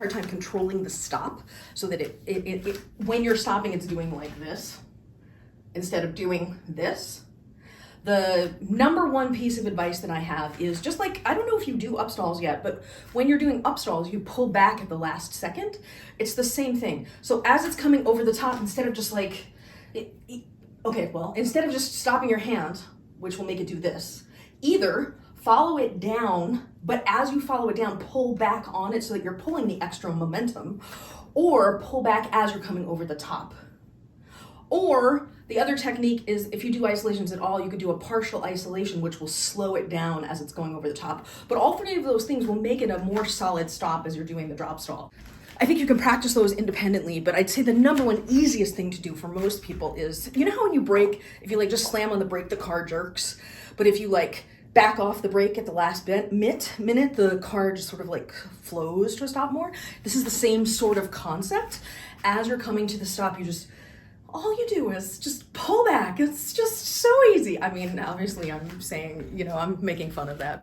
hard time controlling the stop so that when you're stopping, it's doing like this instead of doing this. The number one piece of advice that I have is just like, I don't know if you do upstalls yet, but when you're doing upstalls, you pull back at the last second. It's the same thing. So as it's coming over the top, instead of just like, instead of just stopping your hand, which will make it do this, either follow it down, but as you follow it down, pull back on it so that you're pulling the extra momentum, or pull back as you're coming over the top. Or the other technique is, if you do isolations at all, you could do a partial isolation, which will slow it down as it's going over the top. But all three of those things will make it a more solid stop as you're doing the drop stall. I think you can practice those independently, but I'd say the number one easiest thing to do for most people is, you know how when you brake, if you like just slam on the brake, the car jerks, but if you like back off the brake at the last minute, the car just sort of like flows to a stop more. This is the same sort of concept. As you're coming to the stop, all you do is just pull back. It's just so easy. I mean, obviously I'm saying, I'm making fun of that.